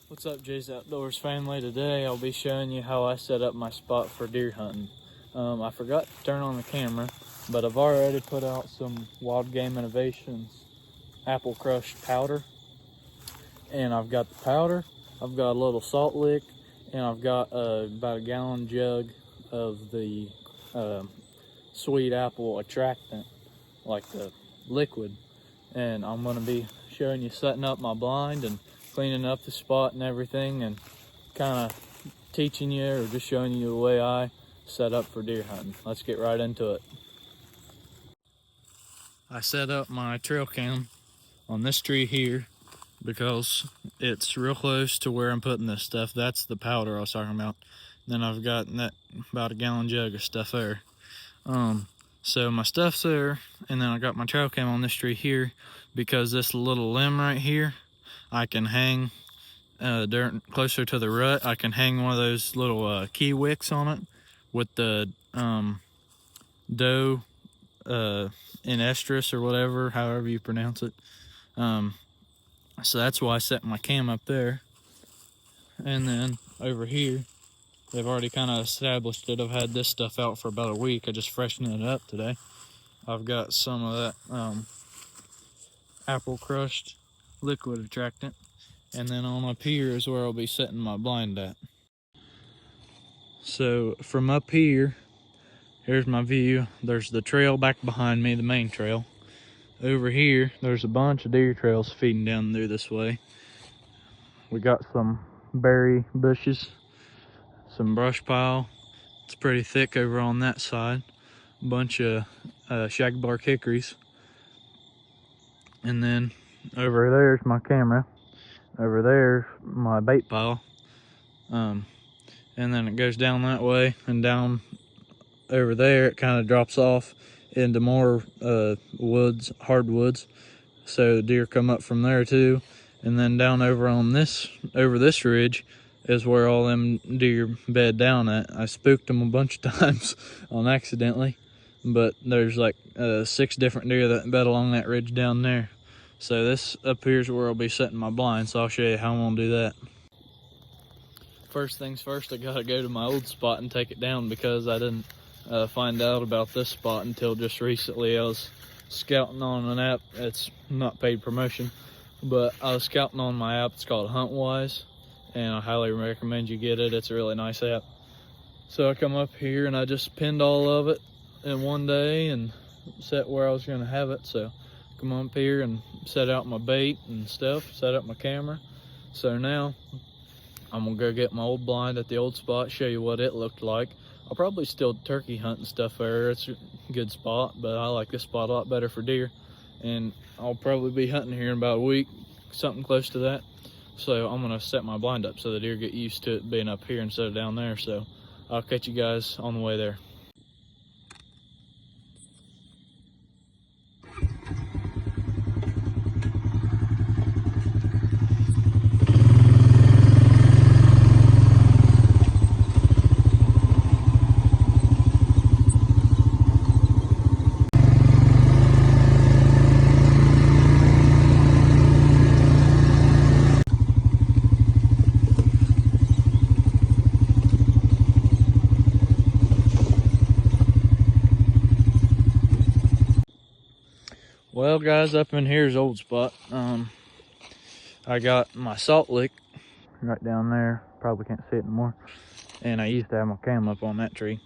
What's up, Jay's Outdoors family? Today I'll be showing you how I set up my spot for deer hunting. I forgot to turn on the camera, but I've already put out some Wild Game Innovations apple crushed powder. And I've got the powder, I've got a little salt lick, and I've got about a gallon jug of the sweet apple attractant, like the liquid. And I'm gonna be showing you setting up my blind and cleaning up the spot and everything, and kind of teaching you or just showing you the way I set up for deer hunting. Let's get right into it. I set up my trail cam on this tree here because it's real close to where I'm putting this stuff. That's the powder I was talking about. Then I've got that about a gallon jug of stuff there. So my stuff's there, and then I got my trail cam on this tree here because this little limb right here, I can hang closer to the rut. I can hang one of those little key wicks on it with the doe in estrus or whatever, however you pronounce it. So that's why I set my cam up there. And then over here, they've already kind of established it. I've had this stuff out for about a week. I just freshened it up today. I've got some of that apple crushed liquid attractant. And then on up here is where I'll be setting my blind at. So from up here, here's my view. There's the trail back behind me, the main trail. Over here, there's a bunch of deer trails feeding down through this way. We got some berry bushes, some brush pile. It's pretty thick over on that side. A bunch of shagbark hickories. And then over there's my camera. Over there, my bait pile. And then it goes down that way, and down over there, it kind of drops off into more woods, hardwoods. So deer come up from there too. And then down over on this ridge is where all them deer bed down at. I spooked them a bunch of times on accidentally, but there's like 6 different deer that bed along that ridge down there. So this up here is where I'll be setting my blind, so I'll show you how I'm gonna do that. First things first, I gotta go to my old spot and take it down because I didn't find out about this spot until just recently. I was scouting on an app. It's not paid promotion, but I was scouting on my app. It's called HuntWise, and I highly recommend you get it. It's a really nice app. So I come up here and I just pinned all of it in one day and set where I was gonna have it. So come up here and set out my bait and stuff, set up my camera. So now I'm gonna go get my old blind at the old spot, show you what it looked like. I'll probably still turkey hunt and stuff there. It's a good spot, but I like this spot a lot better for deer. And I'll probably be hunting here in about a week, something close to that. So I'm gonna set my blind up so the deer get used to it being up here instead of down there. So I'll catch you guys on the way there. Well guys, up in here's old spot. I got my salt lick right down there. Probably can't see it anymore. And I used to have my cam up on that tree.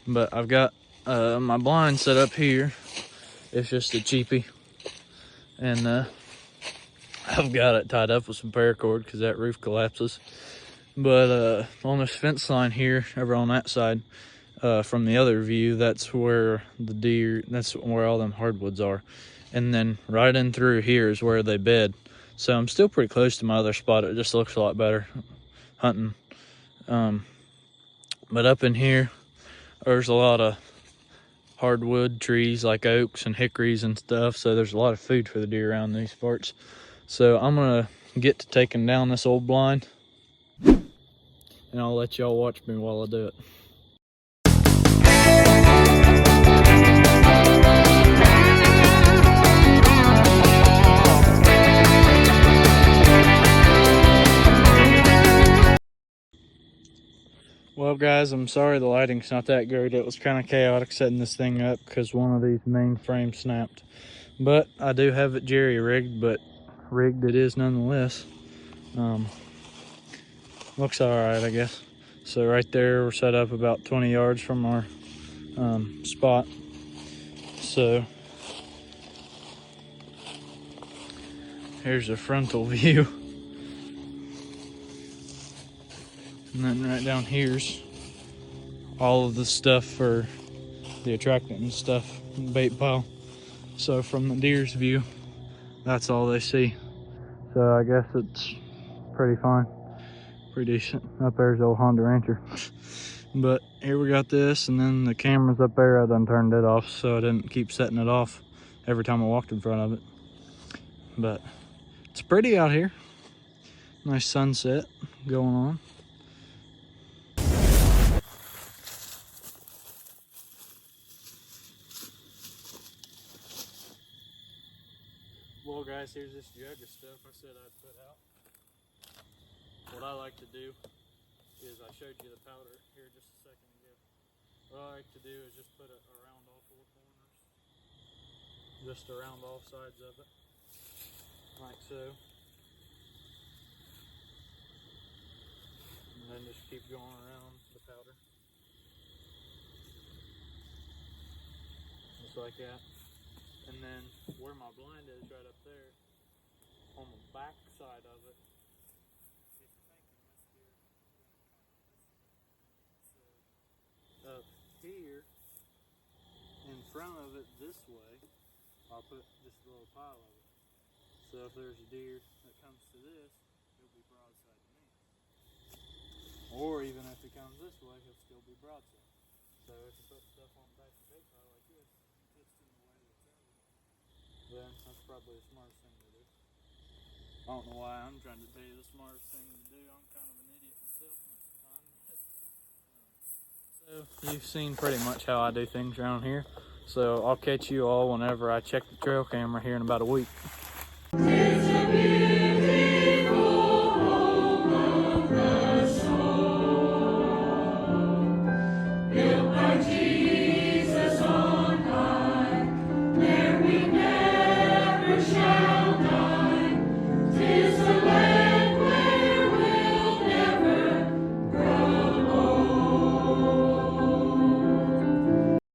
But I've got my blind set up here. It's just a cheapie. And I've got it tied up with some paracord because that roof collapses. But on this fence line here, over on that side, from the other view, that's where the deer, that's where all them hardwoods are. And then right in through here is where they bed. So I'm still pretty close to my other spot. It just looks a lot better hunting. But up in here, there's a lot of hardwood trees like oaks and hickories and stuff. So there's a lot of food for the deer around these parts. So I'm gonna get to taking down this old blind, and I'll let y'all watch me while I do it. Well, guys, I'm sorry the lighting's not that great. It was kind of chaotic setting this thing up because one of these main frames snapped. But I do have it jerry rigged, but rigged it is nonetheless. Looks all right, I guess. So right there, we're set up about 20 yards from our spot. So here's a frontal view. And then right down here's all of the stuff for the attractant and stuff, bait pile. So from the deer's view, that's all they see. So I guess it's pretty fine, pretty decent. Up there's the old Honda Rancher. But here we got this, and then the camera's up there. I done turned it off so I didn't keep setting it off every time I walked in front of it. But it's pretty out here. Nice sunset going on. Well, guys, here's this jug of stuff I said I'd put out. What I like to do is, I showed you the powder here just a second ago. What I like to do is just put it around all four corners, just around all sides of it, like so. And then just keep going around the powder, just like that. And then where my blind is, right up there, on the back side of it, if you're thinking this here, so up here, in front of it this way, I'll put just a little pile of it. So if there's a deer that comes to this, it'll be broadside to me. Or even if it comes this way, he'll still be broadside. So if you put stuff on the back of the bait pile like this, just in the way that's over, then that's probably the smartest thing to do. I don't know why I'm trying to tell you the smartest thing to do. I'm kind of an idiot myself most of the time. So you've seen pretty much how I do things around here. So I'll catch you all whenever I check the trail camera here in about a week.